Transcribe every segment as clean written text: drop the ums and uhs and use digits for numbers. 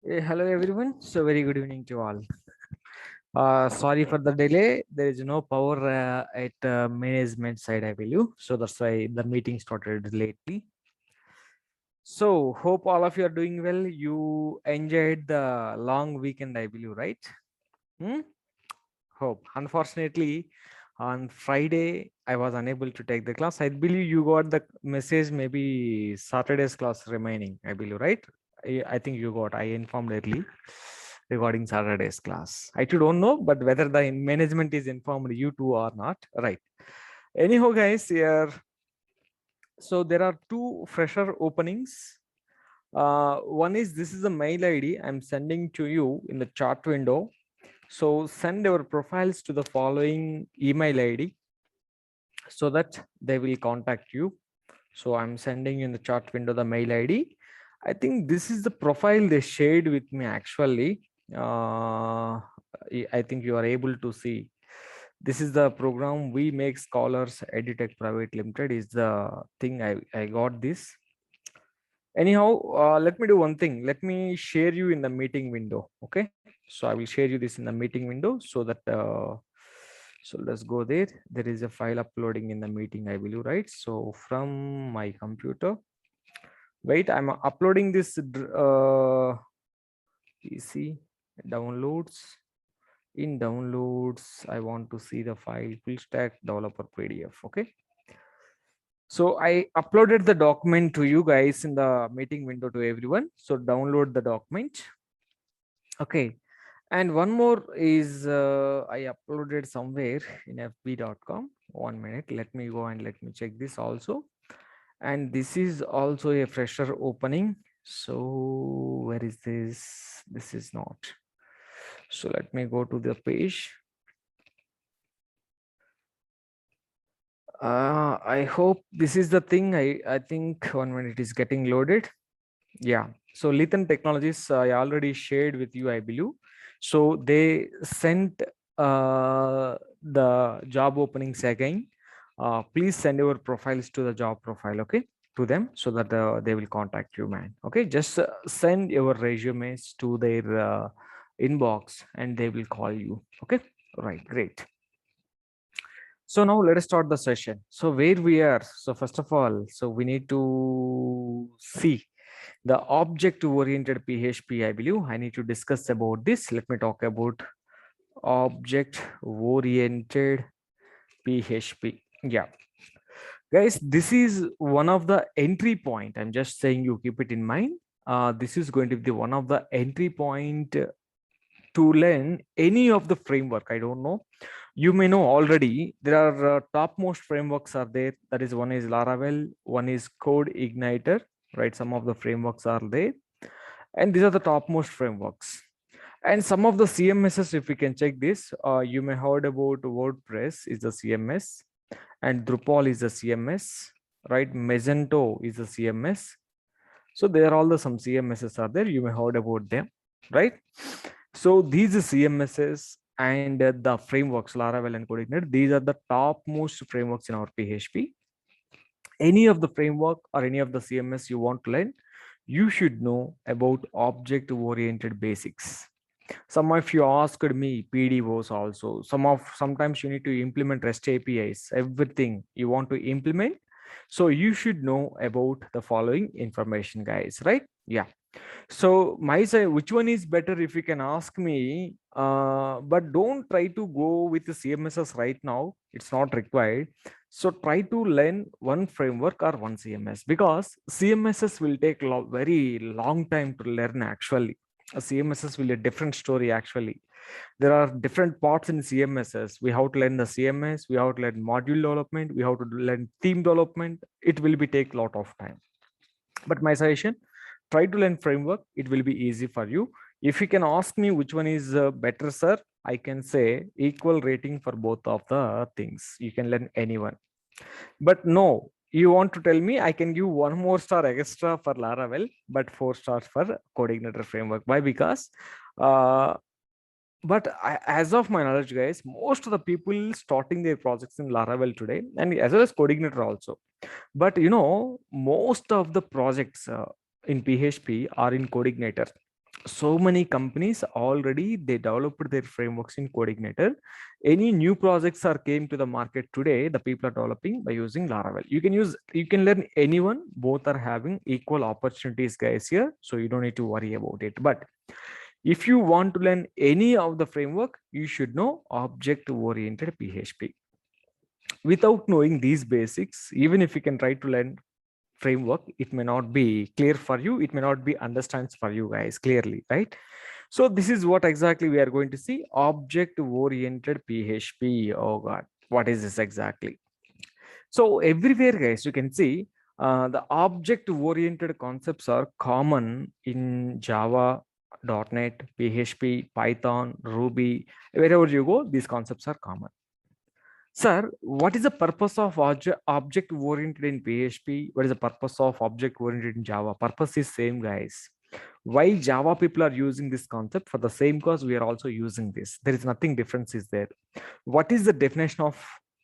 Hello everyone. So very good evening to all. Sorry for the delay. There is no power at management side, I believe. So that's why the meeting started lately. So hope all of you are doing well. You enjoyed the long weekend, I believe, right? Hmm? Hope. Unfortunately, on Friday I was unable to take the class. I believe you got the message. Maybe Saturday's class remaining. I believe, right? I think you got. I informed early regarding Saturday's class. I too don't know, but whether the management is informed you too or not, right? Anyhow, guys, here. So there are two fresher openings. One is this is a mail ID I'm sending to you in the chat window. So send your profiles to the following email ID so that they will contact you. So I'm sending you in the chat window the mail ID. I think this is the profile they shared with me actually. I think you are able to see. This is the program we make scholars edutech private limited is the thing I got this. Anyhow, let me do one thing. Let me share you in the meeting window. Okay. So I will share you this in the meeting window so that so let's go there. There is a file uploading in the meeting, I believe, right? So from my computer, wait, I'm uploading this PC downloads. In downloads, I want to see the file full stack developer PDF. Okay. So I uploaded the document to you guys in the meeting window to everyone. So download the document. Okay. And one more is I uploaded somewhere in fb.com. 1 minute. Let me go and let me check this also. And this is also a fresher opening. So where is this? This is not. So let me go to the page. I hope this is the thing. I think 1 minute is getting loaded. Yeah. So Lithan Technologies, I already shared with you, I believe. So they sent the job openings again. Please send your profiles to the job profile, okay, to them so that they will contact you, man. Okay, just send your resumes to their inbox and they will call you. Okay, right, great. So now let us start the session. So where we are. So first of all, so we need to see the object oriented PHP. I believe I need to discuss about this. Let me talk about object oriented PHP. Yeah, guys, this is one of the entry point. I'm just saying you keep it in mind. This is going to be one of the entry point to learn any of the framework. I don't know, you may know already there are topmost frameworks are there. That is, one is Laravel, one is Code Igniter, right? Some of the frameworks are there, and these are the topmost frameworks. And some of the CMSs, if we can check this, you may heard about WordPress is the CMS, and Drupal is the CMS, right? Magento is the CMS. So there are all the some CMSs are there. You may heard about them, right? So these CMSs and the frameworks, Laravel and Coordinate, these are the topmost frameworks in our PHP. Any of the framework or any of the CMS you want to learn, you should know about object-oriented basics. Some of you asked me PDOs also. Sometimes you need to implement REST APIs, everything you want to implement. So you should know about the following information, guys, right? Yeah. So my side, which one is better if you can ask me, but don't try to go with the CMSs right now. It's not required. So try to learn one framework or one CMS because CMSs will take very long time to learn actually. CMSs will a different story actually. There are different parts in CMSs. We have to learn the CMS, we have to learn module development, we have to learn theme development. It will be take a lot of time. But my suggestion, try to learn framework. It will be easy for you. If you can ask me which one is better, sir, I can say equal rating for both of the things. You can learn anyone. But no, you want to tell me I can give one more star extra for Laravel, but 4 stars for Coordinator framework. Why? Because but as of my knowledge, guys, most of the people starting their projects in Laravel today, and as well as Coordinator also. But most of the projects in PHP are in Coordinator. So many companies already they developed their frameworks in Codeignator. Any new projects are came to the market today, the people are developing by using Laravel. You can learn anyone, both are having equal opportunities guys here, so you don't need to worry about it. But if you want to learn any of the framework, you should know object oriented PHP. Without knowing these basics, even if you can try to learn framework, it may not be clear for you, it may not be understands for you guys clearly, right? So this is what exactly we are going to see, object oriented PHP. Oh god, what is this exactly? So everywhere guys you can see the object oriented concepts are common in Java, .NET, PHP, Python, Ruby. Wherever you go, these concepts are common. Sir, what is the purpose of object oriented in PHP? What is the purpose of object oriented in Java? Purpose is same, guys. Why Java people are using this concept? For the same cause we are also using this. There is nothing difference is there. What is the definition of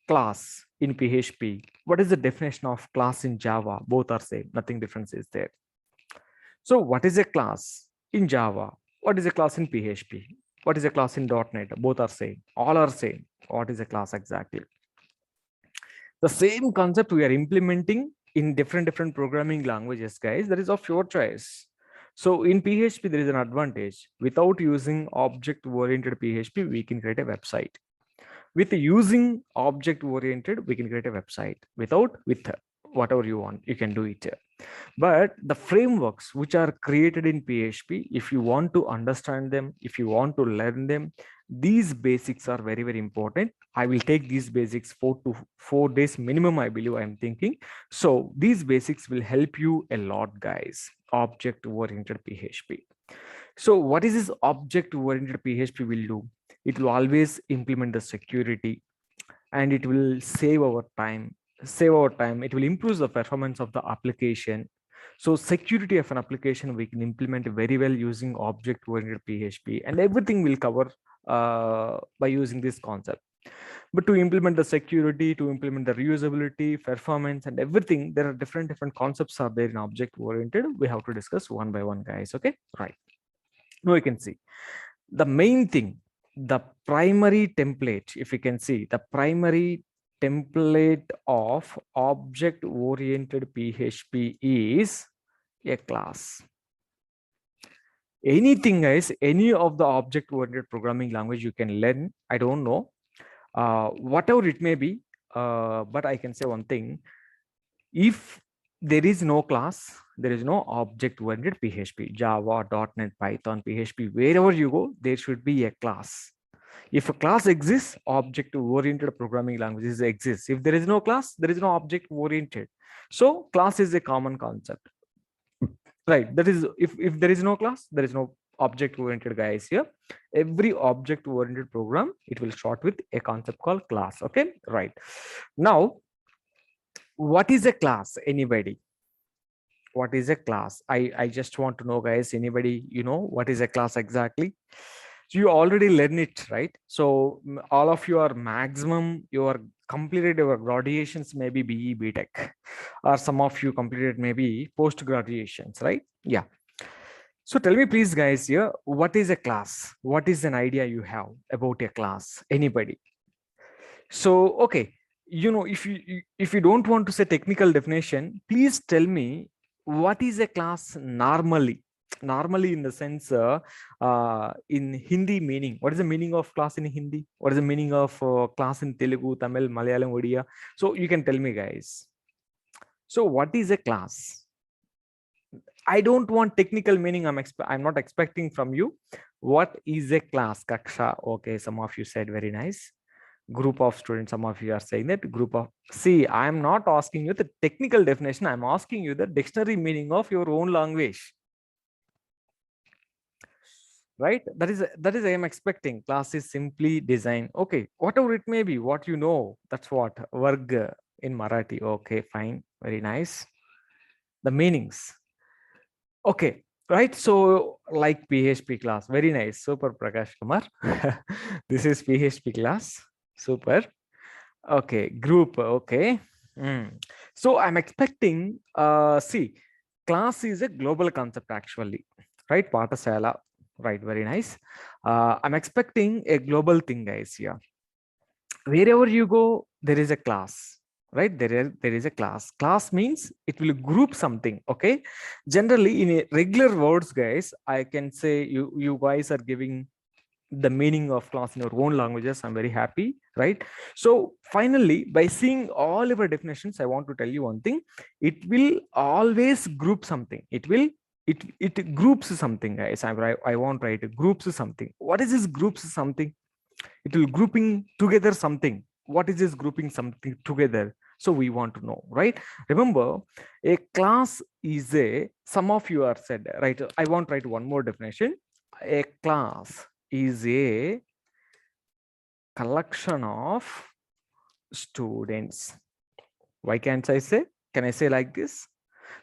class in PHP? What is the definition of class in Java? Both are same. Nothing difference is there. So what is a class in Java? What is a class in PHP? What is a class in .NET? Both are same. All are same. What is a class exactly? The same concept we are implementing in different programming languages, guys. That is of your choice. So in PHP, there is an advantage. Without using object-oriented PHP, we can create a website. With using object-oriented, we can create a website. With whatever you want, you can do it. But the frameworks which are created in PHP, if you want to understand them, if you want to learn them, these basics are very, very important. I will take these basics 4 days minimum, I believe I'm thinking. So these basics will help you a lot, guys. Object-oriented PHP. So what is this object-oriented PHP will do? It will always implement the security and it will save our time. It will improve the performance of the application. So security of an application we can implement very well using object-oriented PHP, and everything will cover by using this concept. But to implement the security, to implement the reusability, performance, and everything, there are different concepts are there in object-oriented. We have to discuss one by one, guys. Okay, right. Now you can see the main thing, the primary template. If you can see the primary template of object-oriented PHP is a class. Anything, guys, any of the object-oriented programming language you can learn. I don't know, whatever it may be, but I can say one thing: if there is no class, there is no object-oriented PHP. Java, .NET, Python, PHP, wherever you go, there should be a class. If a class exists, object-oriented programming languages exist. If there is no class, there is no object-oriented. So class is a common concept, right? That is, if there is no class, there is no object-oriented, guys. Here, every object-oriented program, it will start with a concept called class. Okay, right. Now, what is a class? Anybody? What is a class? I just want to know, guys. Anybody, you know what is a class exactly? So you already learn it, right? So all of you are maximum, you are completed your graduations, maybe BE, BTech, or some of you completed maybe post graduations, right? Yeah. So tell me please, guys, here, what is a class? What is an idea you have about a class? Anybody? So, okay, you know, if you don't want to say technical definition, please tell me what is a class normally. Normally, in the sense, in Hindi meaning, what is the meaning of class in Hindi? What is the meaning of class in Telugu, Tamil, Malayalam, Odia? So you can tell me, guys. So what is a class? I don't want technical meaning. I'm not expecting from you. What is a class? Kaksha. Okay, some of you said very nice. Group of students, some of you are saying that group of, see, I'm not asking you the technical definition, I'm asking you the dictionary meaning of your own language, right? That is I am expecting. Class is simply design. Okay, whatever it may be, what you know, that's what varg in Marathi. Okay, fine, very nice. The meanings, okay, right? So like PHP class, very nice, super, Prakash Kumar. This is PHP class, super. Okay, group. Okay. So I'm expecting, see, class is a global concept actually. right? Pathasala, right? Very nice. I'm expecting a global thing, guys, here. Wherever you go, there is a class, right? There is a class means it will group something. Okay, generally in a regular words, guys, I can say you guys are giving the meaning of class in your own languages. I'm very happy, right? So finally, by seeing all of our definitions, I want to tell you one thing. It will always group something. It groups something, guys. I want to write groups something. What is this groups something? It will grouping together something. What is this grouping something together? So we want to know, right? Remember, a class is a, some of you are said, right? I want to write one more definition. A class is a collection of students. Why can't I say? Can I say like this?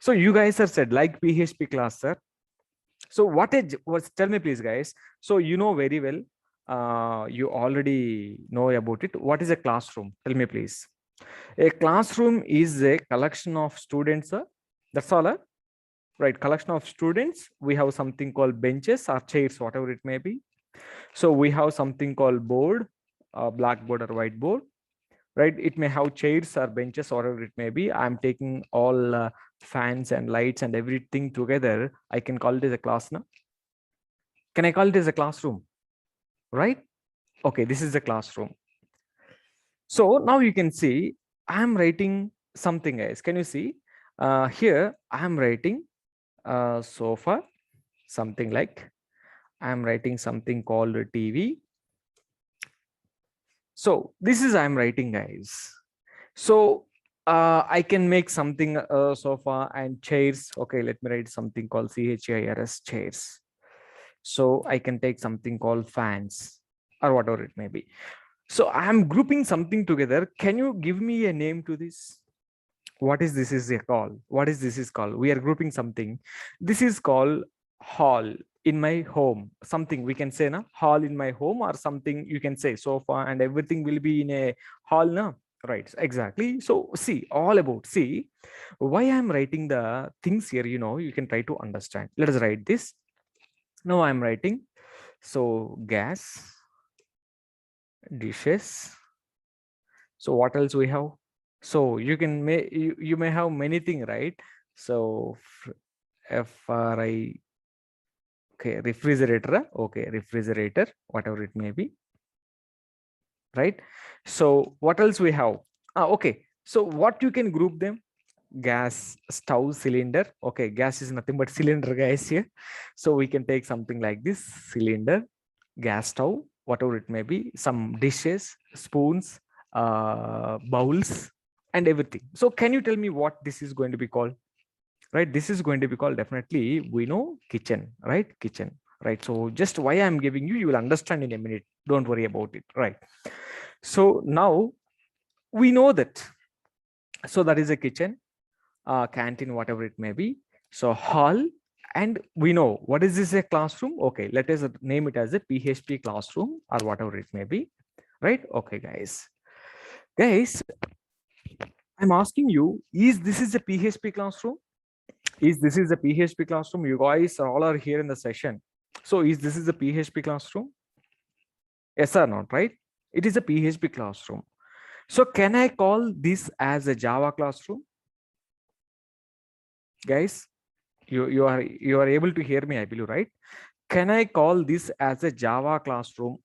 So you guys are said like PHP class, sir. So what is, was, tell me please, guys. So you know very well, you already know about it. What is a classroom? Tell me please. A classroom is a collection of students, sir. That's all, right? Collection of students. We have something called benches or chairs, whatever it may be. So we have something called board, blackboard or whiteboard, right? It may have chairs or benches, whatever it may be. I'm taking all fans and lights and everything together. I can call it as a class now. Can I call it as a classroom? Right? Okay, this is the classroom. So now you can see I'm writing something, guys. Can you see? Here I'm writing sofa, something like I'm writing something called TV. So this is I'm writing, guys. So I can make something sofa and chairs. Okay, let me write something called CHAIRS, chairs. So I can take something called fans or whatever it may be. So I'm grouping something together. Can you give me a name to this? What is this is a call? What is this is called? We are grouping something. This is called hall in my home. Something we can say, na, hall in my home, or something you can say sofa and everything will be in a hall, na? Right, exactly. So see, all about, see why I'm writing the things here, you know, you can try to understand. Let us write this. Now I'm writing, so gas, dishes. So what else we have? So you can you may have many things, right? So FRI, okay, refrigerator, okay, refrigerator, whatever it may be, right? So what else we have? Okay, so what you can group them? Gas, stove, cylinder. Okay, gas is nothing but cylinder, guys, here. So we can take something like this: cylinder, gas stove, whatever it may be, some dishes, spoons, bowls, and everything. So can you tell me what this is going to be called? Right, this is going to be called, definitely we know, kitchen, right? Kitchen, right? So just why I'm giving you, you will understand in a minute. Don't worry about it, right? So now we know that. So that is a kitchen, canteen, whatever it may be. So hall, and we know what is this, a classroom. Okay, let us name it as a PHP classroom or whatever it may be, right? Okay, guys, I'm asking you, is this is a PHP classroom? Is this is a PHP classroom? You guys all are here in the session. So is this is a PHP classroom? Yes or not, right? It is a PHP classroom. So can I call this as a Java classroom? Guys, you are able to hear me, I believe, right? Can I call this as a Java classroom?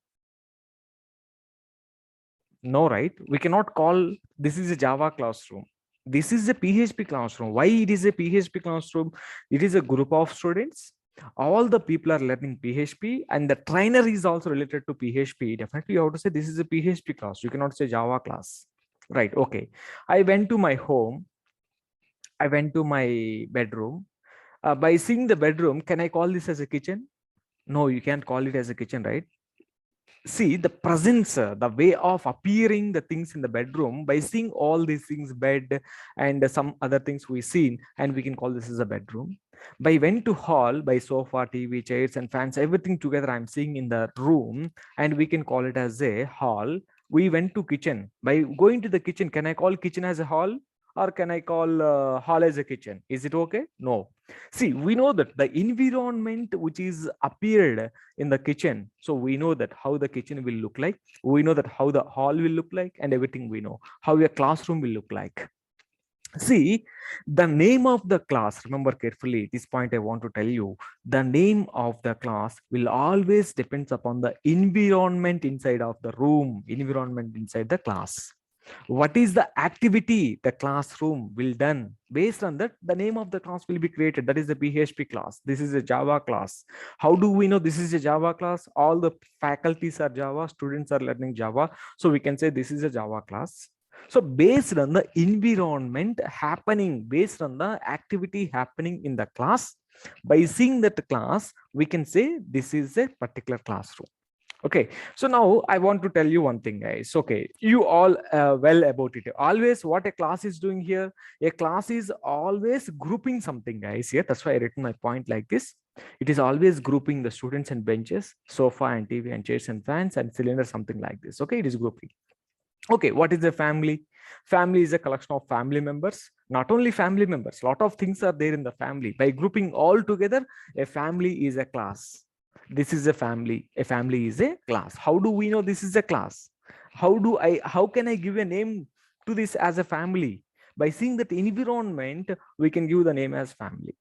No, right? We cannot call this is a Java classroom. This is a PHP classroom. Why it is a PHP classroom? It is a group of students. All the people are learning PHP, and the trainer is also related to PHP. Definitely, you have to say this is a PHP class. You cannot say Java class, right? Okay. I went to my home. I went to my bedroom. By seeing the bedroom, can I call this as a kitchen? No, you can't call it as a kitchen, right? See the presence, the way of appearing the things in the bedroom, by seeing all these things, bed and some other things we seen, and we can call this as a bedroom. By went to hall, by sofa, TV, chairs and fans, everything together I'm seeing in the room, and we can call it as a hall. We went to kitchen. By going to the kitchen, can I call kitchen as a hall? or can I call hall as a kitchen? Is it okay? No. See, we know that the environment which is appeared in the kitchen, so we know that how the kitchen will look like, we know that how the hall will look like, and everything we know how a classroom will look like. See, the name of the class, remember carefully, this point I want to tell you, the name of the class will always depends upon the environment inside of the room, environment inside the class. What is the activity the classroom will done? Based on that, the name of the class will be created. That is the PHP class. This is a Java class. How do we know this is a Java class? All the faculties are Java, students are learning Java. So we can say this is a Java class. So based on the environment happening, based on the activity happening in the class, by seeing that class, we can say this is a particular classroom. Okay, so now I want to tell you one thing, guys. Okay, you all well about it. Always what a class is doing here, a class is always grouping something, guys. Here, that's why I written my point like this. It is always grouping the students and benches, sofa and TV and chairs and fans and cylinder, something like this. Okay, it is grouping. Okay, what is a family? Family is a collection of family members. Not only family members, a lot of things are there in the family. By grouping all together, a family is a class. This is a family. A family is a class. How do we know this is a class? How can I give a name to this as a family? By seeing that environment, we can give the name as family.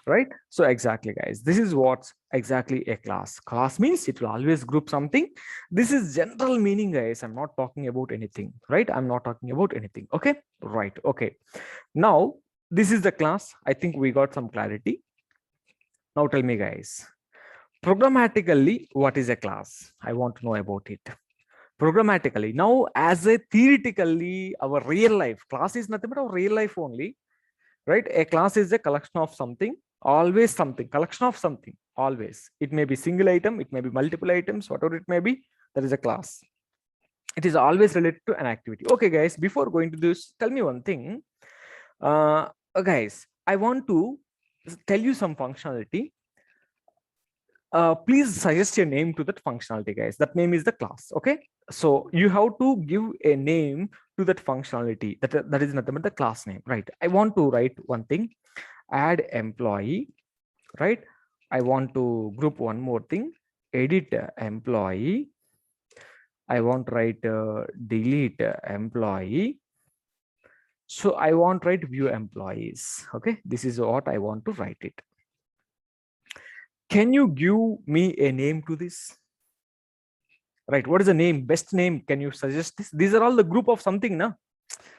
Right? So exactly, guys, this is what's exactly a class. Class means it will always group something. This is general meaning, guys. I'm not talking about anything, right? I'm not talking about anything. Okay, right. Okay, now this is the class. I think we got some clarity. Now tell me, guys, programmatically, what is a class? I want to know about it. Programmatically, now as a theoretically, our real life class is nothing but our real life only, right? A class is a collection of something, always something, collection of something, always. It may be single item, it may be multiple items, whatever it may be, that is a class. It is always related to an activity. Okay, guys, before going to this, tell me one thing. Guys, I want to tell you some functionality. Please suggest a name to that functionality, guys. That name is the class. Okay, so you have to give a name to that functionality. That is nothing but the class name, right? I want to write one thing, add employee, right? I want to group one more thing, edit employee. I want to write delete employee. So I want to write view employees. Okay, this is what I want to write it. Can you give me a name to this? Right, what is the name, best name? Can you suggest this? These are all the group of something now.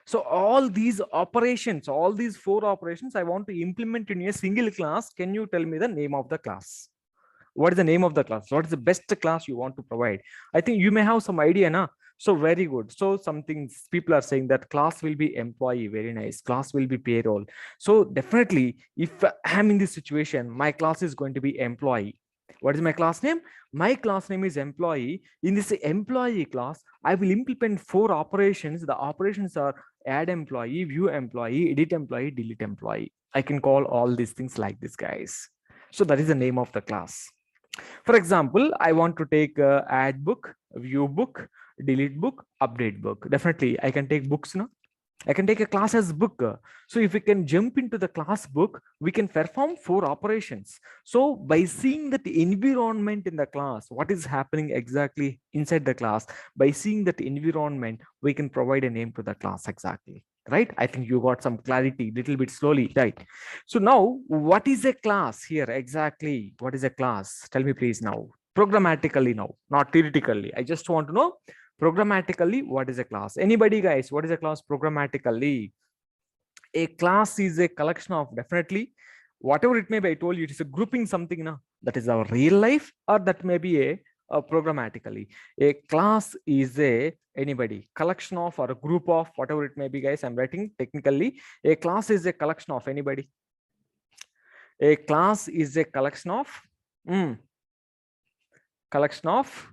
So all these operations, all these 4 operations I want to implement in a single class. Can you tell me the name of the class? What is the name of the class? What is the best class you want to provide? I think you may have some idea now. So very good. So some things people are saying that class will be employee. Very nice. Class will be payroll. So definitely if I'm in this situation, my class is going to be employee. What is my class name? My class name is employee. In this employee class, I will implement 4 operations. The operations are add employee, view employee, edit employee, delete employee. I can call all these things like this, guys. So that is the name of the class. For example, I want to take add book, view book, delete book, update book. Definitely, I can take books now. I can take a class as book. So if we can jump into the class book, we can perform 4 operations. So by seeing that environment in the class, what is happening exactly inside the class, by seeing that environment, we can provide a name to the class exactly. Right? I think you got some clarity little bit slowly, right? So now what is a class here exactly? What is a class? Tell me please now. Programmatically now, not theoretically. I just want to know programmatically what is a class. Anybody, guys, what is a class programmatically? A class is a collection of, definitely, whatever it may be. I told you it is a grouping something now, that is our real life, or that may be a programmatically. A class is a anybody collection of or a group of, whatever it may be, guys. I'm writing technically. A class is a collection of anybody. A class is a collection of collection of,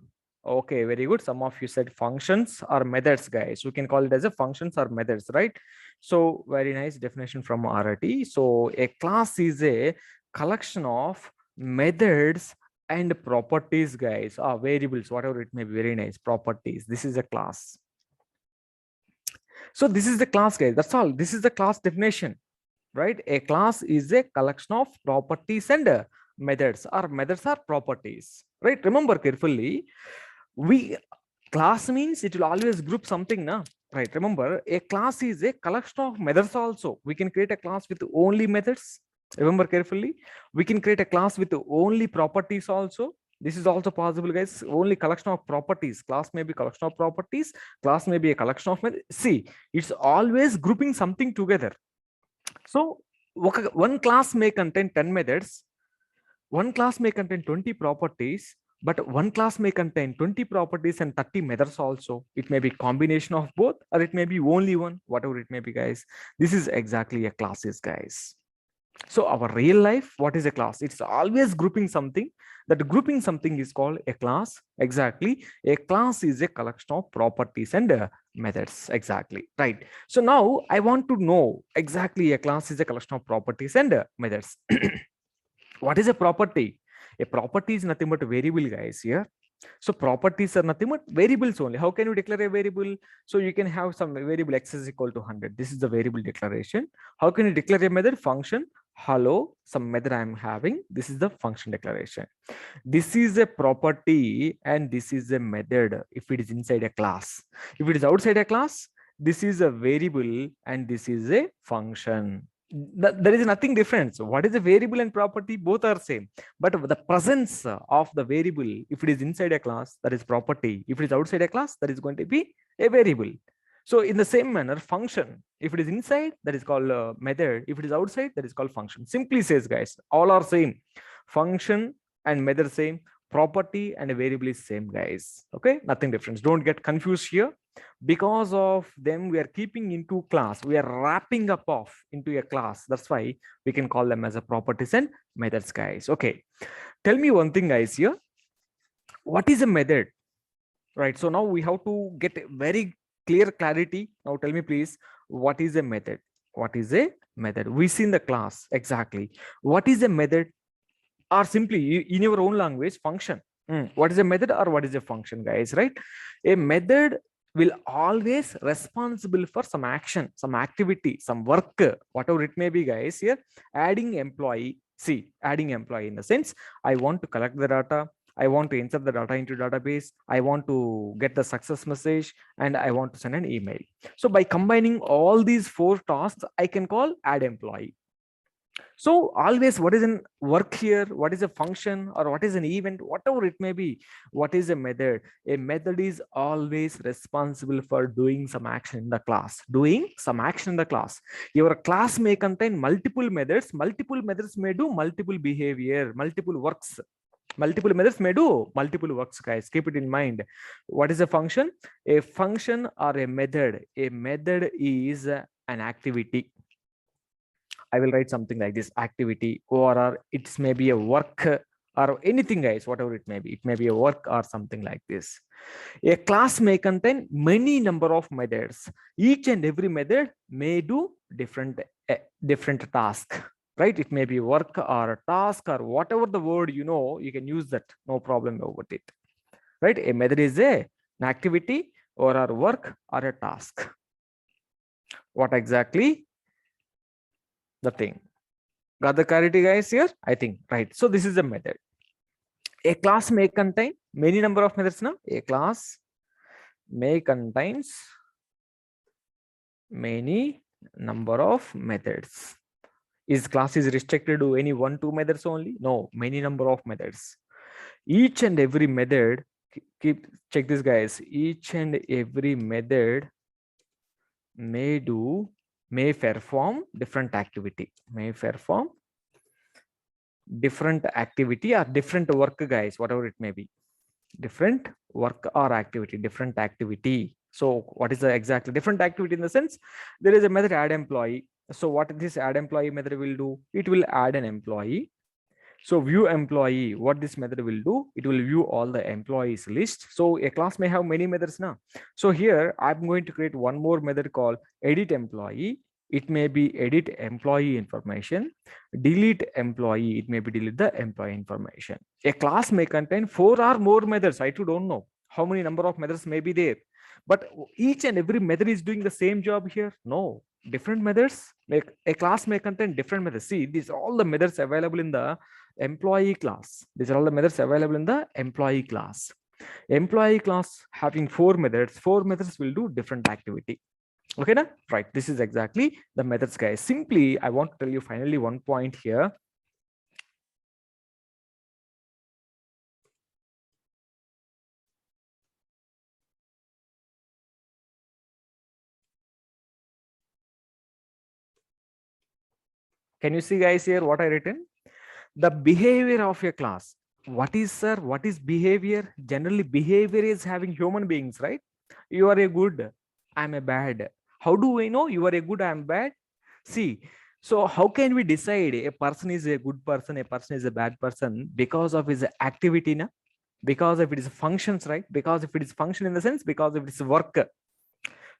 okay, very good. Some of you said functions or methods, guys. We can call it as a functions or methods, right? So very nice definition from RT. So a class is a collection of methods and properties, guys, or variables, whatever it may be. Very nice. Properties. This is a class. So this is the class, guys. That's all. This is the class definition, right? A class is a collection of properties and methods, or methods are properties, right? Remember carefully. We class means it will always group something, na? Right? Remember, a class is a collection of methods also. We can create a class with only methods. Remember carefully. We can create a class with only properties also. This is also possible, guys. Only collection of properties. Class may be collection of properties. Class may be a collection of methods. See, it's always grouping something together. So one class may contain 10 methods. One class may contain 20 properties, but one class may contain 20 properties and 30 methods also. It may be combination of both, or it may be only one, whatever it may be, guys. This is exactly a classes, guys. So our real life, what is a class? It's always grouping something. That grouping something is called a class. Exactly. A class is a collection of properties and methods. Exactly. Right. So now I want to know exactly a class is a collection of properties and methods. What is a property? A property is nothing but a variable, guys, here. So properties are nothing but variables only. How can you declare a variable? So you can have some variable x is equal to 100. This is the variable declaration. How can you declare a method? Function hello, some method I am having. This is the function declaration. This is a property and this is a method if it is inside a class. If it is outside a class, this is a variable and this is a function. There is nothing different. So what is a variable and property? Both are same, but the presence of the variable, if it is inside a class, that is property. If it is outside a class, that is going to be a variable. So in the same manner, function, if it is inside, that is called method. If it is outside, that is called function. Simply says, guys, all are same. Function and method same, property and a variable is same, guys. Okay, nothing different. Don't get confused here. Because of them, we are keeping into class. We are wrapping up off into a class. That's why we can call them as a properties and methods, guys. Okay, tell me one thing, guys, here. What is a method? Right. So now we have to get very clear clarity. Now tell me, please, what is a method? What is a method? We see in the class exactly. What is a method? Or simply in your own language, function. What is a method or what is a function, guys? Right? A method will always responsible for some action, some activity, some work, whatever it may be, guys. Here, adding employee. See, adding employee in the sense, I want to collect the data. I want to insert the data into database. I want to get the success message and I want to send an email. So by combining all these 4 tasks, I can call add employee. So always, what is in work here? What is a function or what is an event? Whatever it may be, what is a method? A method is always responsible for doing some action in the class. Doing some action in the class. Your class may contain multiple methods. Multiple methods may do multiple behavior, multiple works. Multiple methods may do multiple works, guys. Keep it in mind. What is a function? A function or a method. A method is an activity. I will write something like this: activity, or it's maybe a work or anything, guys, whatever it may be. It may be a work or something like this. A class may contain many number of methods. Each and every method may do different task. Right? It may be work or a task or whatever the word you know, you can use that. No problem over it. Right? A method is an activity or a work or a task. What exactly? The thing. Got the clarity, guys, here? I think, right. So this is a method. A class may contain many number of methods now. A class may contains many number of methods. Is class is restricted to any 1-2 methods only? No, many number of methods. Each and every method, check this, guys. Each and every method may perform different activity. May perform different activity or different work, guys, whatever it may be. Different work or activity, different activity. So what is the exactly different activity? In the sense, there is a method add employee. So what this add employee method will do? It will add an employee. So view employee, what this method will do? It will view all the employees list. So a class may have many methods now. So here I'm going to create one more method called edit employee. It may be edit employee information, delete employee. It may be delete the employee information. A class may contain 4 or more methods. I too don't know how many number of methods may be there. But each and every method is doing the same job here? No, different methods. Like a class may contain different methods. See, these are all the methods available in the employee class. These are all the methods available in the employee class. Employee class having four methods will do different activity. Okay, na? Right. This is exactly the methods, guys. Simply, I want to tell you finally one point here. Can you see, guys, here what I written? The behavior of a class. What is, sir? What is behavior? Generally, behavior is having human beings, right? You are a good, I'm a bad. How do we know you are a good, I'm bad? See, so how can we decide a person is a good person, a person is a bad person? Because of his activity, na? Because if it is functions, right? Because if it is function in the sense, because if it is work.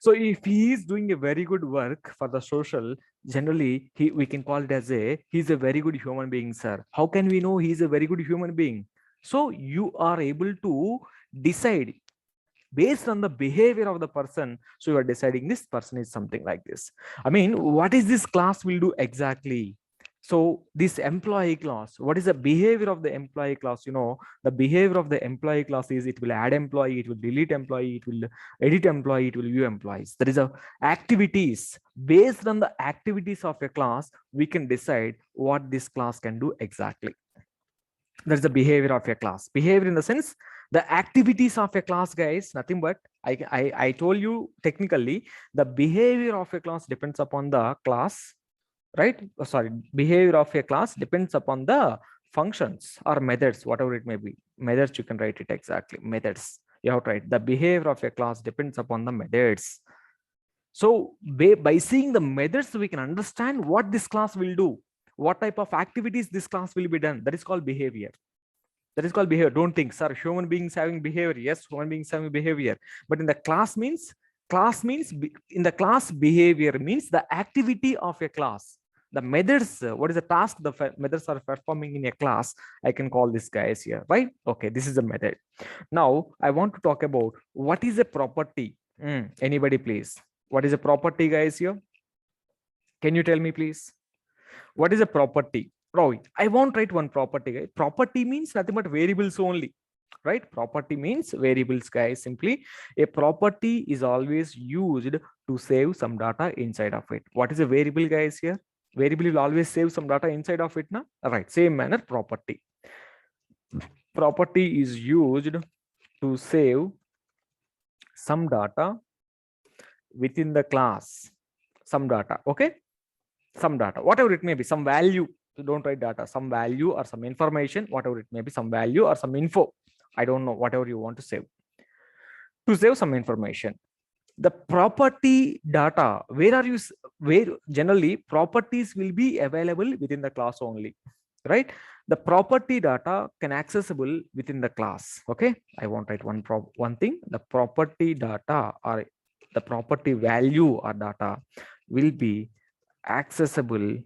So if he is doing a very good work for the social, generally we can call it as he's a very good human being, sir. How can we know he's a very good human being? So you are able to decide based on the behavior of the person. So you are deciding this person is something like this. I mean, what is this class will do exactly? So this employee class, what is the behavior of the employee class? You know, the behavior of the employee class is it will add employee, it will delete employee, it will edit employee, it will view employees. There is a activities. Based on the activities of a class, we can decide what this class can do exactly. That's the behavior of a class. Behavior in the sense, the activities of a class, guys, nothing but I told you technically the behavior of a class depends upon the class, right? Sorry, behavior of a class depends upon the functions or methods, whatever it may be. Methods, you can write it exactly. Methods, you have to write the behavior of a class depends upon the methods. So by seeing the methods, we can understand what this class will do, what type of activities this class will be done. That is called behavior. That is called behavior. Don't think, sir, human beings having behavior. Yes, human beings having behavior. But in the class means in the class behavior means the activity of a class. The methods, what is the task the methods are performing in a class? I can call this guys here, right? Okay, this is a method. Now I want to talk about what is a property. Anybody, please? What is a property, guys, here? Can you tell me, please? What is a property? Roy, I won't write one property. Guys. Property means nothing but variables only, right? Property means variables, guys. Simply, a property is always used to save some data inside of it. What is a variable, guys, here? Variable will always save some data inside of it, na? Right, same manner, property. Property is used to save some data within the class. Some data, okay? Some data, whatever it may be, some value. So don't write data, some value or some information, whatever it may be, some value or some info. I don't know, whatever you want to save some information. The property data, where generally properties will be available within the class only, right? The property data can accessible within the class. Okay, I won't write one thing. The property data or the property value or data will be accessible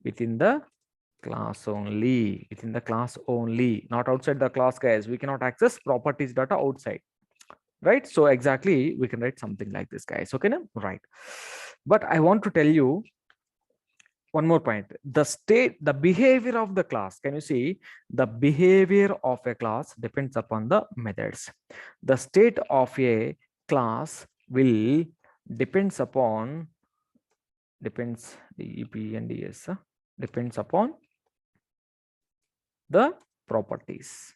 within the class only, not outside the class, guys. We cannot access properties data outside, right? So exactly we can write something like this, guys. Okay, now, right? But I want to tell you one more point. The behavior of the class, can you see? The behavior of a class depends upon the methods. The state of a class will depends upon depends upon the properties.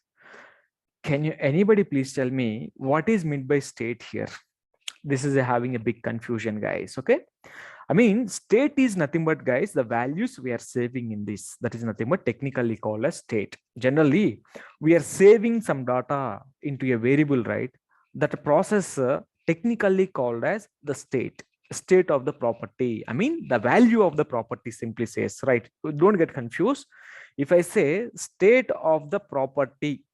Can you anybody please tell me what is meant by state here? This is having a big confusion, guys. Okay, I mean, state is nothing but, guys, the values we are saving in this. That is nothing but technically called as state. Generally, we are saving some data into a variable, right? That process technically called as the state of the property. I mean, the value of the property simply says, right? Don't get confused. If I say state of the property,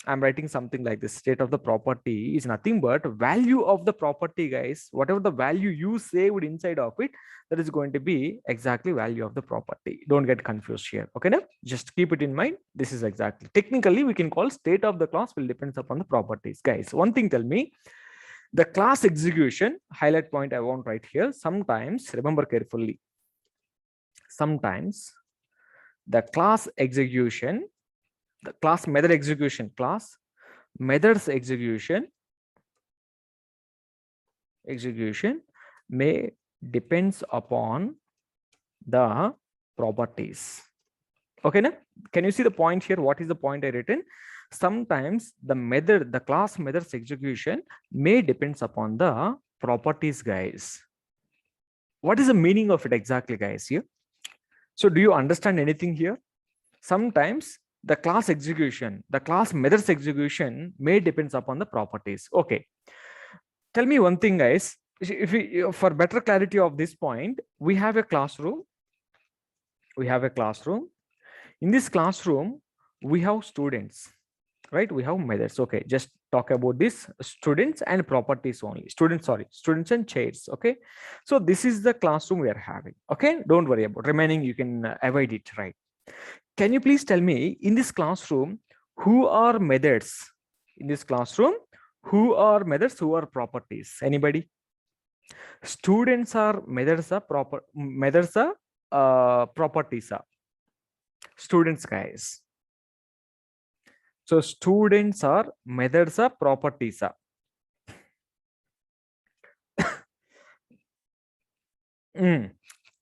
I'm writing something like this. State of the property is nothing but value of the property, guys. Whatever the value you saved inside of it, that is going to be exactly value of the property. Don't get confused here. Okay, now just keep it in mind. This is exactly technically we can call state of the class will depends upon the properties, guys. One thing, tell me, The class execution, highlight point I want right here. Sometimes, remember carefully, sometimes the class execution, the class method execution, class methods execution may depends upon the properties. Okay, now can you see the point here? What is the point I written? Sometimes the class methods execution may depends upon the properties, guys. What is the meaning of it exactly, guys, here? So do you understand anything here? Sometimes the class methods execution may depends upon the properties. Okay, tell me one thing, guys. If we, for better clarity of this point, we have a classroom. In this classroom, we have students, right? We have methods. Okay, just talk about this students and properties only. Students and chairs. Okay, so this is the classroom we are having. Okay, don't worry about remaining. You can avoid it, right? Can you please tell me in this classroom who are methods? In this classroom, who are methods? Who are properties? Anybody? Students are methods. Are properties. Are students, guys. So students are methods. Are properties. Are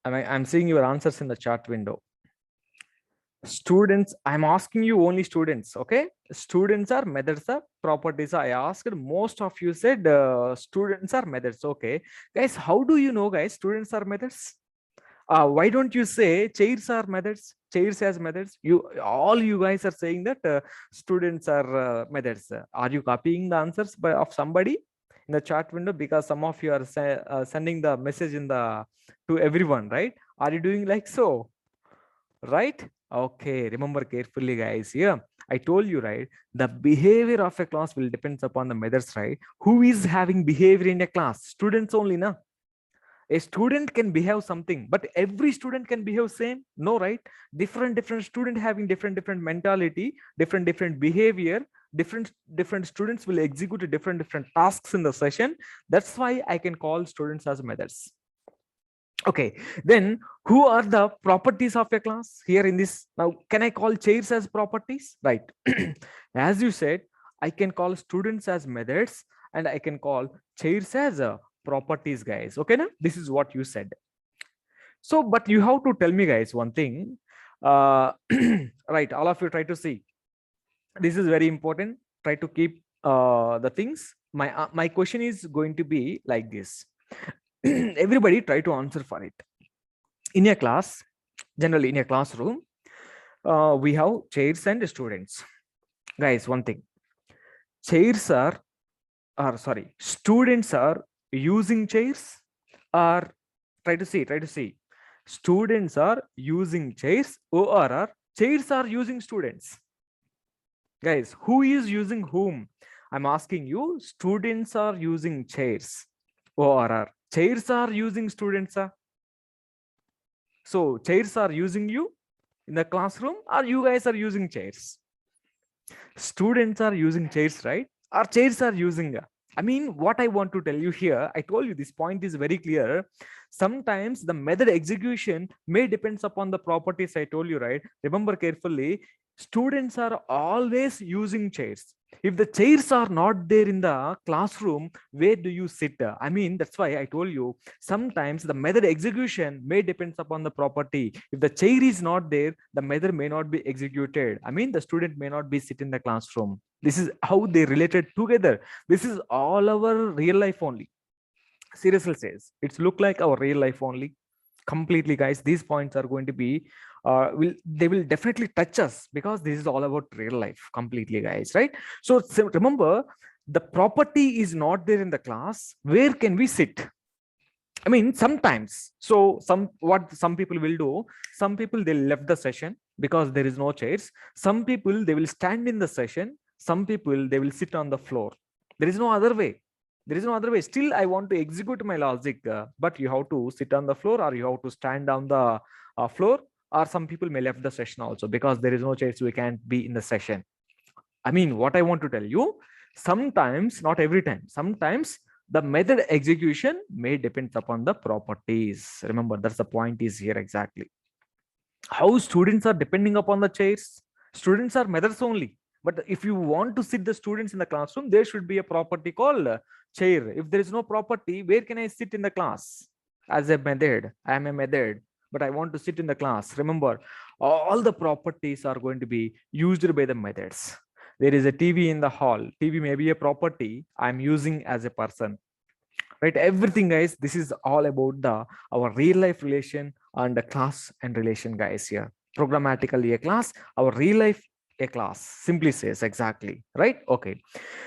I'm seeing your answers in the chat window. Students, I'm asking you only students. Okay, students are methods. Are properties. I asked, most of you said students are methods. Okay, guys, how do you know, guys, students are methods? Why don't you say chairs are methods? Chairs as methods. All you guys are saying that students are methods. Are you copying the answers of somebody in the chat window? Because some of you are sending the message to everyone, right? Are you doing like so? Right? Okay, remember carefully, guys. Here, I told you, right? The behavior of a class will depends upon the methods, right? Who is having behavior in a class? Students only, na? A student can behave something, but every student can behave same? No, right? Different student having different mentality, different behavior. Different students will execute different tasks in the session. That's why I can call students as methods. Okay, then who are the properties of a class here in this? Now, can I call chairs as properties? Right. As you said, I can call students as methods and I can call chairs as properties, guys. Okay, now this is what you said. So, but you have to tell me, guys, one thing. Right, all of you try to see. This is very important. Try to keep the things. My question is going to be like this. Everybody try to answer for it. In a class, generally in a classroom, we have chairs and students. Guys, one thing, chairs are sorry, students are using chairs, or try to see, students are using chairs, or chairs are using students. Guys, who is using whom? I'm asking you. Students are using chairs, or chairs are using students. So chairs are using you in the classroom, or you guys are using chairs? Students are using chairs, right? Or chairs are using. I mean, what I want to tell you here, I told you this point is very clear. Sometimes the method execution may depends upon the properties. I told you, right? Remember carefully, students are always using chairs. If the chairs are not there in the classroom, where do you sit? I mean, that's why I told you, sometimes the method execution may depends upon the property. If the chair is not there, the method may not be executed. I mean, the student may not be sit in the classroom. This is how they related together. This is all our real life only. Seriously says, it's look like our real life only. Completely, guys, these points are going to be they will definitely touch us, because this is all about real life completely, guys, right? So remember, the property is not there in the class. Where can we sit? I mean, sometimes, so what some people will do, some people they left the session because there is no chairs. Some people they will stand in the session. Some people they will sit on the floor. There is no other way. Still, I want to execute my logic, but you have to sit on the floor, or you have to stand on the floor, or some people may left the session also because there is no chairs. We can't be in the session. I mean, what I want to tell you, sometimes, not every time, sometimes The method execution may depend upon the properties. Remember, that's the point is here exactly. How students are depending upon the chairs. Students are methods only. But if you want to sit the students in the classroom, there should be a property called chair. If there is no property, where can I sit in the class? As a method, I am a method, but I want to sit in the class. Remember, all the properties are going to be used by the methods. There is a TV in the hall. TV may be a property I'm using as a person, right? Everything, guys, this is all about the our real life relation and the class and relation, guys. Here, programmatically a class, our real life a class, simply says exactly, right? Okay,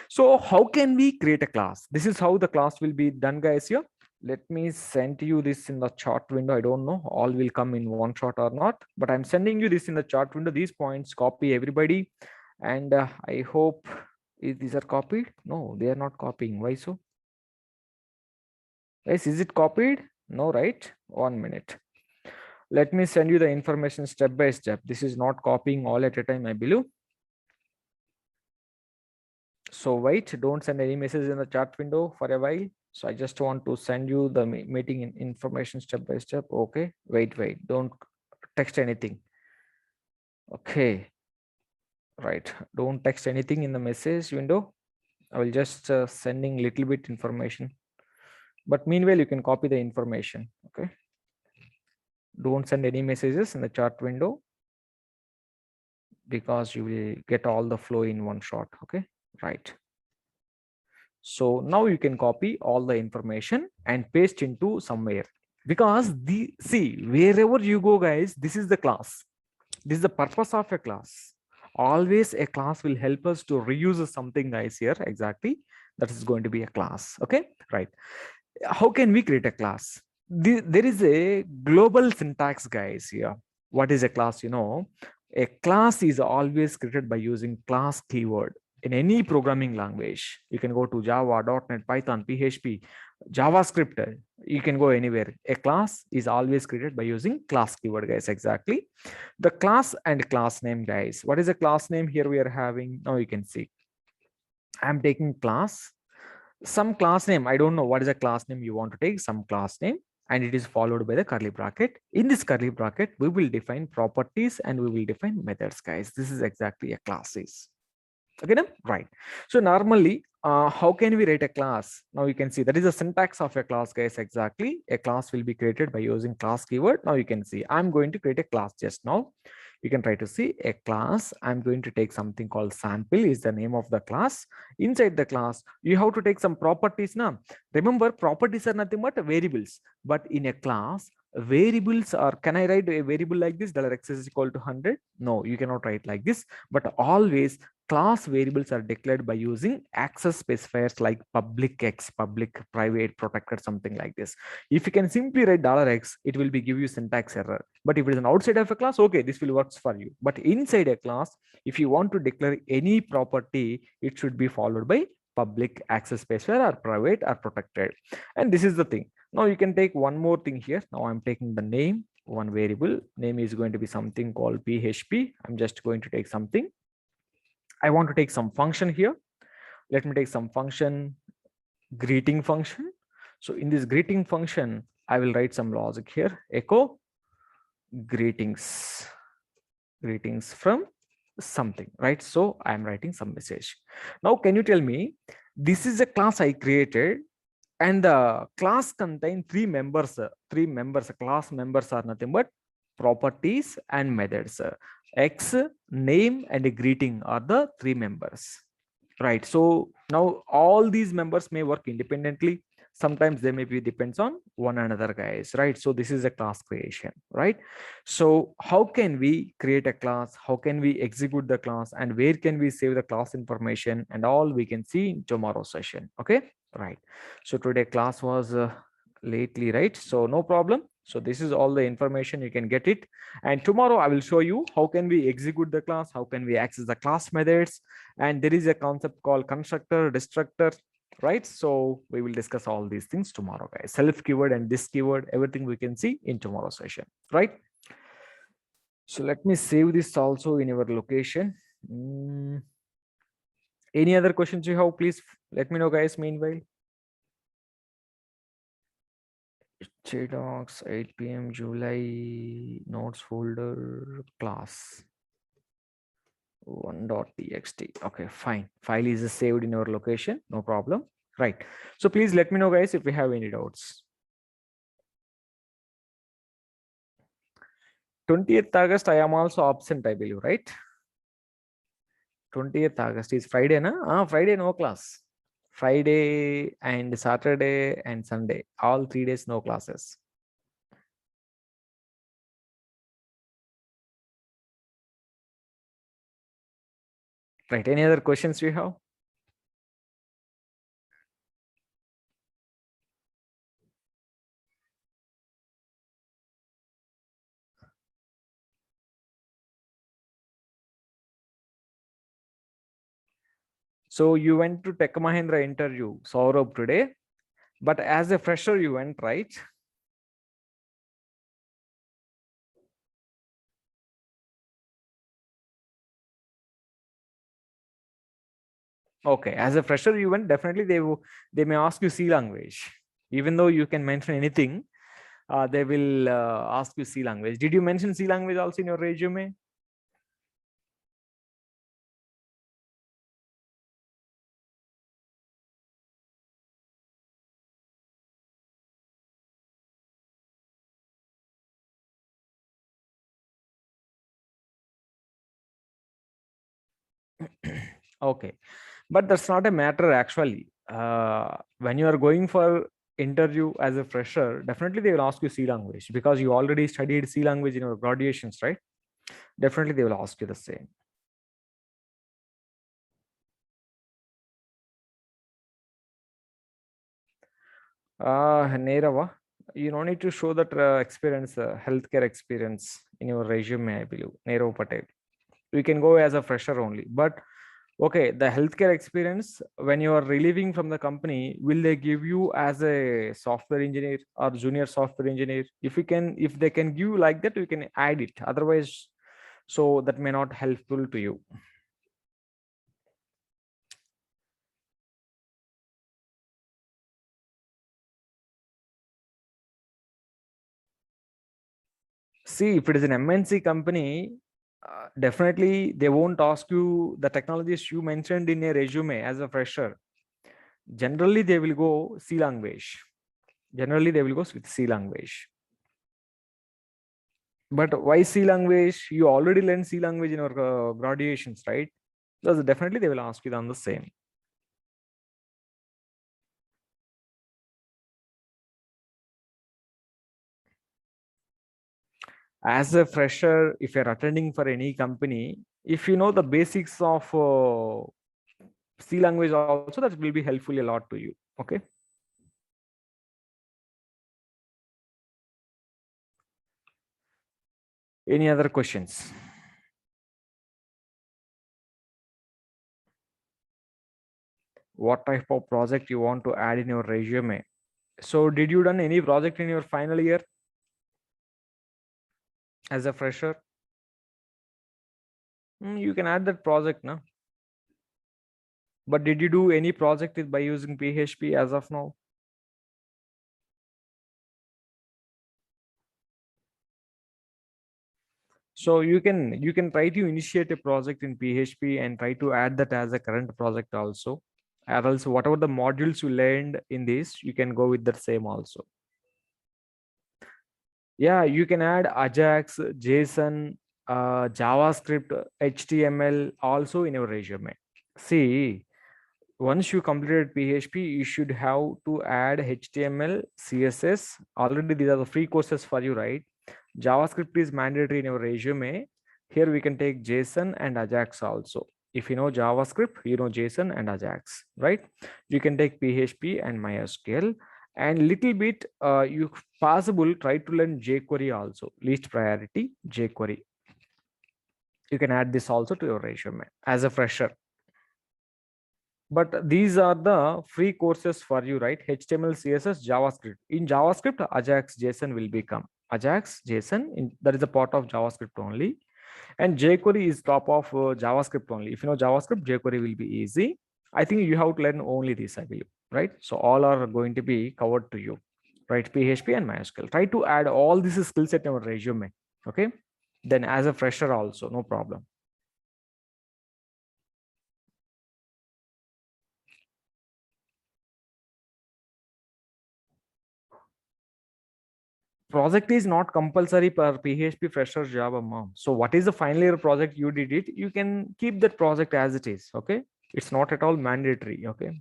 so how can we create a class? This is how the class will be done, guys. Here, let me send you this in the chart window. I don't know all will come in one shot or not, but I'm sending you this in the chart window. These points, copy everybody, and I hope these are copied. No, they are not copying. Why so? Guys, is it copied? No, right? 1 minute. Let me send you the information step by step. This is not copying all at a time, I believe. So wait, don't send any message in the chat window for a while. So I just want to send you the meeting information step by step. Okay, wait, don't text anything. Okay, right, don't text anything in the message window. I will just sending little bit information, but meanwhile you can copy the information. Okay, don't send any messages in the chat window, because you will get all the flow in one shot. Okay, right. So now you can copy all the information and paste into somewhere, because the see, wherever you go, guys, this is the class. This is the purpose of a class. Always a class will help us to reuse something, guys. Here exactly, that is going to be a class. Okay, right. How can we create a class? There is a global syntax, guys. Here, what is a class? A class is always created by using class keyword. In any programming language, you can go to Java, .NET, Python, PHP, JavaScript, you can go anywhere. A class is always created by using class keyword, guys. Exactly. The class and class name, guys. What is a class name? Here we are having, now you can see I'm taking class, some class name. I don't know what is a class name you want to take, some class name, and it is followed by the curly bracket. In this curly bracket, we will define properties and we will define methods, guys. This is exactly a class is. Okay, then? Right. So normally, how can we write a class? Now you can see that is the syntax of a class, guys. Exactly. A class will be created by using class keyword. Now you can see I'm going to create a class just now. You can try to see a class. I'm going to take something called sample is the name of the class. Inside the class, you have to take some properties now. Remember, properties are nothing but variables. But in a class, variables are, can I write a variable like this, $x is equal to 100? No, you cannot write like this. But always class variables are declared by using access specifiers like public x, public, private, protected, something like this. If you can simply write $x, it will be give you syntax error. But if it is an outside of a class, okay, this will works for you. But inside a class, if you want to declare any property, it should be followed by public, access specifier, or private, or protected. And this is the thing. Now you can take one more thing here. Now I'm taking the name, one variable. Name is going to be something called PHP. I'm just going to take something. I want to take some function here. Let me take some function, greeting function. So in this greeting function, I will write some logic here. Echo greetings, greetings from something, right? So I'm writing some message. Now, can you tell me, this is a class I created, and the class contain three members. Class members are nothing but properties and methods. X, name, and a greeting are the three members, right? So now all these members may work independently. Sometimes they may be depends on one another, guys, right? So this is a class creation, right? So how can we create a class? How can we execute the class? And where can we save the class information? And all we can see in tomorrow's session. Okay, right. So today class was lately, right? So no problem. So this is all the information, you can get it. And tomorrow I will show you how can we execute the class, how can we access the class methods. And there is a concept called constructor, destructor, right? So we will discuss all these things tomorrow, guys. Self keyword and this keyword, everything we can see in tomorrow's session, right? So let me save this also in your location. Any other questions you have, please let me know, guys, meanwhile. JDocs 8 p.m. July notes folder class 1.txt. Okay, fine. File is saved in our location, no problem. Right. So please let me know, guys, if you have any doubts. 20th August, I am also absent, I believe, right? 20th August is Friday, na? Friday, no class. Friday and Saturday and Sunday, all 3 days, no classes. Right. Any other questions you have? So you went to Tech Mahindra interview, Saurabh, today, but as a fresher, you went, right? Okay, as a fresher, you went, definitely they may ask you C language. Even though you can mention anything, they will ask you C language. Did you mention C language also in your resume? Okay, but that's not a matter actually. When you are going for interview as a fresher, definitely they will ask you C language because you already studied C language in your graduations, right? Definitely they will ask you the same. Neerava, you don't need to show that experience, healthcare experience in your resume, I believe. Neerav Patel. You can go as a fresher only. But okay, the healthcare experience, when you are relieving from the company, will they give you as a software engineer or junior software engineer? If they can give you like that, you can add it. Otherwise, so that may not helpful to you. See, if it is an MNC company, definitely they won't ask you the technologies you mentioned in a resume as a fresher. Generally, they will go C language. Generally, they will go with C language. But why C language? You already learned C language in your graduations, right? So definitely they will ask you on the same. As a fresher, if you're attending for any company, if you know the basics of C language also, that will be helpful a lot to you. Okay. Any other questions? What type of project you want to add in your resume? So did you done any project in your final year as a fresher? You can add that project now. But did you do any project by using PHP as of now? So you can try to initiate a project in PHP and try to add that as a current project also. Or else whatever the modules you learned in this, you can go with the same also. Yeah, you can add Ajax, JSON, JavaScript, HTML also in your resume. See, once you completed PHP, you should have to add HTML, CSS. Already these are the free courses for you, right? JavaScript is mandatory in your resume. Here we can take JSON and Ajax also. If you know JavaScript, you know JSON and Ajax, right? You can take PHP and MySQL, and little bit you possible try to learn jQuery also. Least priority jQuery. You can add this also to your resume as a fresher. But these are the free courses for you, right? HTML, CSS, JavaScript. In JavaScript, Ajax JSON will become Ajax JSON. That is a part of JavaScript only. And jQuery is top of JavaScript only. If you know JavaScript, jQuery will be easy. I think you have to learn only this, I believe, right? So all are going to be covered to you. right? PHP and MySQL. Try to add all these skill set in our resume. Okay. Then as a fresher also, no problem. Project is not compulsory per PHP fresher job amount. So what is the final year project you did it? You can keep that project as it is. Okay. It's not at all mandatory. Okay.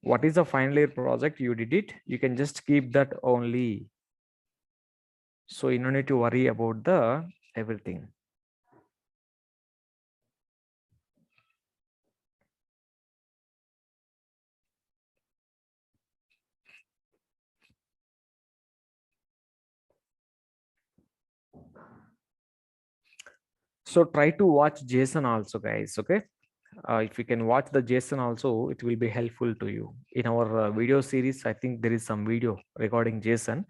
What is the final year project you did it? You can just keep that only. So you don't need to worry about the everything. So try to watch JSON also, guys. Okay. If you can watch the JSON also, it will be helpful to you. In our video series, I think there is some video regarding JSON.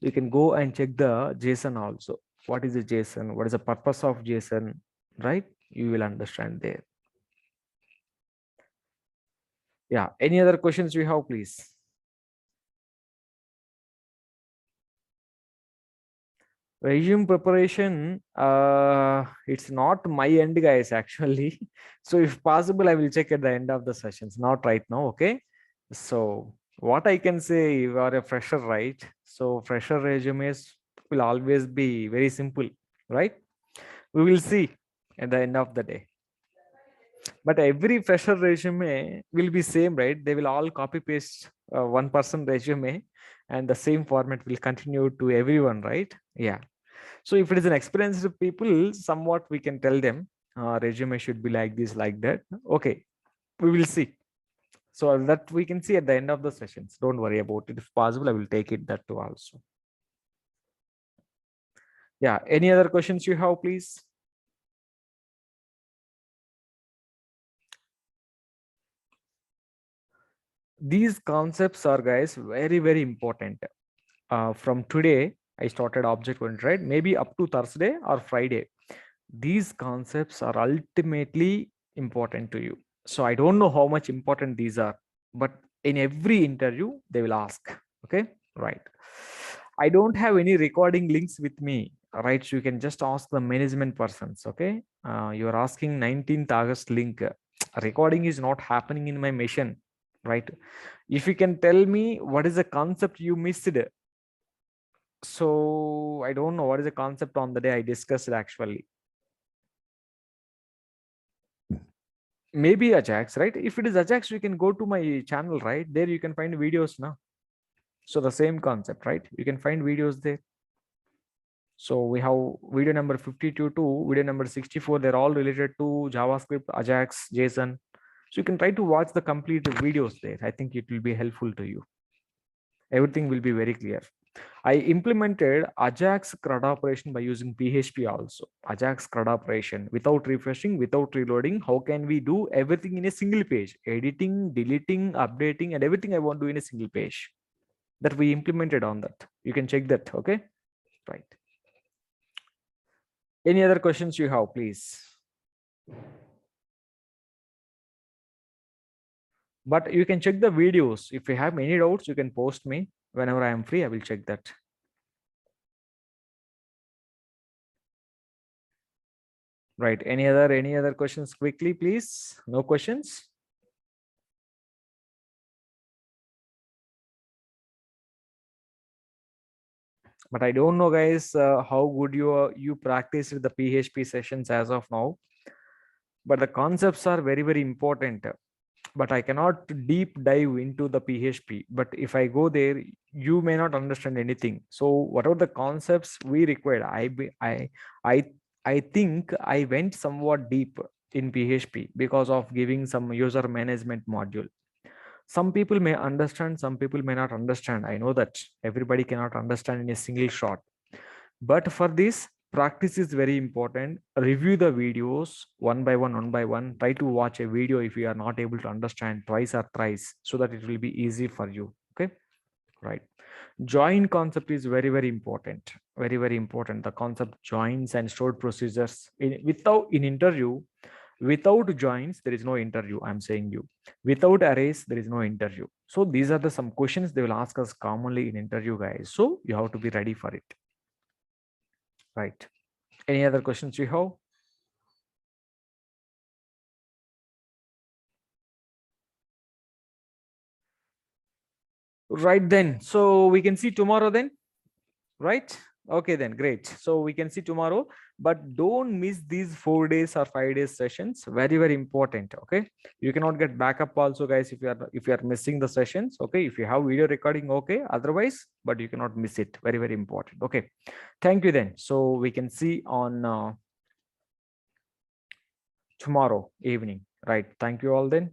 You can go and check the JSON also. What is the JSON? What is the purpose of JSON? Right? You will understand there. Yeah. Any other questions you have, please? Resume preparation, it's not my end, guys, actually. So if possible, I will check at the end of the sessions, not right now. Okay. So what I can say, you are a fresher, right? So fresher resumes will always be very simple, right? We will see at the end of the day. But every fresher resume will be same, right? They will all copy paste one person resume, and the same format will continue to everyone, right? Yeah. So if it is an experienced people, somewhat we can tell them resume should be like this, like that. Okay, we will see. So that we can see at the end of the sessions. Don't worry about it. If possible, I will take it that too also. Yeah. Any other questions you have, please? These concepts are, guys, very, very important. From today, I started object oriented, right? Maybe up to Thursday or Friday. These concepts are ultimately important to you. So I don't know how much important these are, but in every interview they will ask. Okay, right? I don't have any recording links with me, right? So you can just ask the management persons. Okay, you're asking 19th August link. Recording is not happening in my machine, right? If you can tell me what is the concept you missed, so I don't know what is the concept on the day I discussed actually. Maybe Ajax, right? If it is Ajax, you can go to my channel, right? There you can find videos now. So the same concept, right? You can find videos there. So we have video number 52 to video number 64. They're all related to JavaScript, Ajax, JSON. So you can try to watch the complete videos there. I think it will be helpful to you. Everything will be very clear. I implemented Ajax CRUD operation by using PHP also. Ajax CRUD operation without refreshing, without reloading. How can we do everything in a single page? Editing, deleting, updating, and everything I want to do in a single page. That we implemented on that. You can check that. Okay. Right. Any other questions you have, please? But you can check the videos. If you have any doubts, you can post me. Whenever I am free, I will check that. Right. Any other questions quickly, please? No questions? But I don't know, guys, how good you practiced the PHP sessions as of now. But the concepts are very, very important. But I cannot deep dive into the PHP. But if I go there, you may not understand anything. So what are the concepts we required? I think I went somewhat deep in PHP because of giving some user management module. Some people may understand, some people may not understand. I know that everybody cannot understand in a single shot. But for this, practice is very important. Review the videos one by one. Try to watch a video if you are not able to understand twice or thrice so that it will be easy for you. Okay, right. Join concept is very, very important. Very, very important. The concept joins and stored procedures. In interview, without joins, there is no interview. I'm saying you. Without arrays, there is no interview. So these are the some questions they will ask us commonly in interview, guys. So you have to be ready for it. Right. Any other questions you have? Right then. So we can see tomorrow then. Right. Okay then, great. So we can see tomorrow, but don't miss these 4 days or 5 days sessions. Very, very important. Okay. You cannot get backup also, guys, if you are missing the sessions. Okay. If you have video recording, okay. Otherwise, but you cannot miss it. Very, very important. Okay. Thank you then. So we can see on tomorrow evening. Right. Thank you all then.